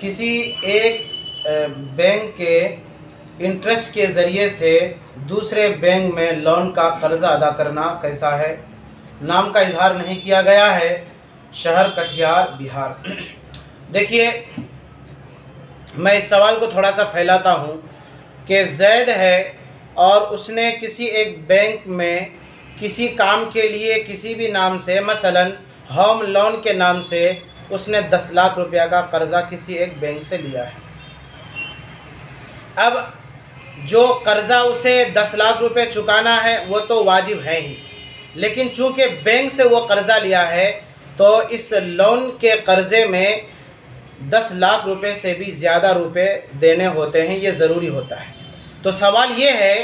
किसी एक बैंक के इंटरेस्ट के ज़रिए से दूसरे बैंक में लोन का कर्ज़ा अदा करना कैसा है। नाम का इजहार नहीं किया गया है। शहर कटिहार बिहार। देखिए, मैं इस सवाल को थोड़ा सा फैलाता हूँ कि जैद है और उसने किसी एक बैंक में किसी काम के लिए किसी भी नाम से, मसलन होम लोन के नाम से, उसने 10 लाख रुपया का कर्ज़ा किसी एक बैंक से लिया है। अब जो कर्ज़ा उसे 10 लाख रुपए चुकाना है वो तो वाजिब है ही, लेकिन चूंकि बैंक से वो कर्ज़ा लिया है तो इस लोन के कर्ज़े में 10 लाख रुपए से भी ज़्यादा रुपए देने होते हैं, ये ज़रूरी होता है। तो सवाल ये है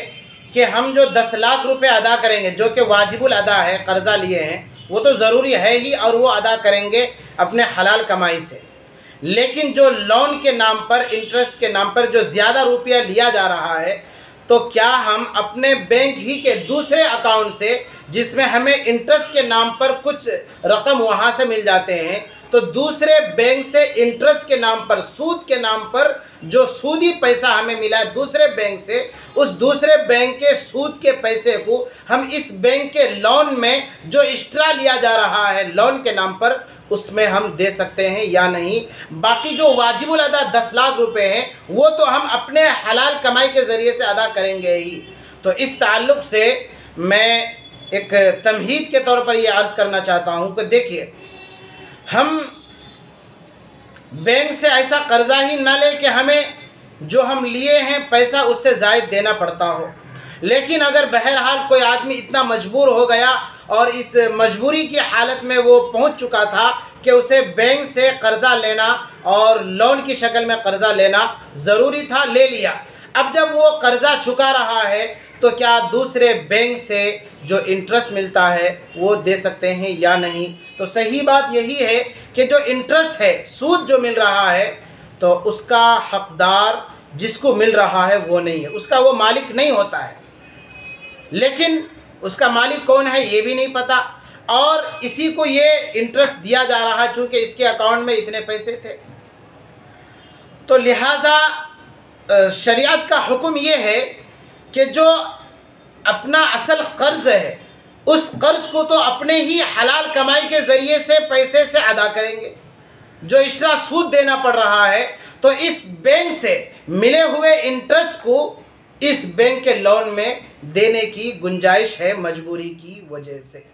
कि हम जो 10 लाख रुपए अदा करेंगे, जो कि वाजिबुल अदा है, कर्ज़ा लिए हैं, वो तो ज़रूरी है ही और वो अदा करेंगे अपने हलाल कमाई से। लेकिन जो लोन के नाम पर, इंटरेस्ट के नाम पर जो ज़्यादा रुपया लिया जा रहा है, तो क्या हम अपने बैंक ही के दूसरे अकाउंट से, जिसमें हमें इंटरेस्ट के नाम पर कुछ रकम वहाँ से मिल जाते हैं, तो दूसरे बैंक से इंटरेस्ट के नाम पर, सूद के नाम पर जो सूदी पैसा हमें मिला है दूसरे बैंक से, उस दूसरे बैंक के सूद के पैसे को हम इस बैंक के लोन में जो एक्स्ट्रा लिया जा रहा है लोन के नाम पर, उसमें हम दे सकते हैं या नहीं। बाकी जो वाजिबुल अदा 10 लाख रुपए हैं वो तो हम अपने हलाल कमाई के ज़रिए से अदा करेंगे ही। तो इस ताल्लुक़ से मैं एक तमहीद के तौर पर ये अर्ज़ करना चाहता हूँ कि देखिए, हम बैंक से ऐसा कर्ज़ा ही ना लें कि हमें जो हम लिए हैं पैसा उससे ज़ायद देना पड़ता हो। लेकिन अगर बहरहाल कोई आदमी इतना मजबूर हो गया और इस मजबूरी की हालत में वो पहुंच चुका था कि उसे बैंक से कर्ज़ा लेना और लोन की शक्ल में कर्ज़ा लेना ज़रूरी था, ले लिया। अब जब वो कर्ज़ा चुका रहा है तो क्या दूसरे बैंक से जो इंटरेस्ट मिलता है वो दे सकते हैं या नहीं। तो सही बात यही है कि जो इंटरेस्ट है, सूद जो मिल रहा है, तो उसका हकदार जिसको मिल रहा है वो नहीं है, उसका वो मालिक नहीं होता है। लेकिन उसका मालिक कौन है ये भी नहीं पता, और इसी को ये इंटरेस्ट दिया जा रहा है चूँकि इसके अकाउंट में इतने पैसे थे। तो लिहाजा शरीयत का हुक्म ये है कि जो अपना असल कर्ज़ है उस कर्ज़ को तो अपने ही हलाल कमाई के ज़रिए से पैसे से अदा करेंगे। जो एक्स्ट्रा सूद देना पड़ रहा है तो इस बैंक से मिले हुए इंटरेस्ट को इस बैंक के लोन में देने की गुंजाइश है, मजबूरी की वजह से।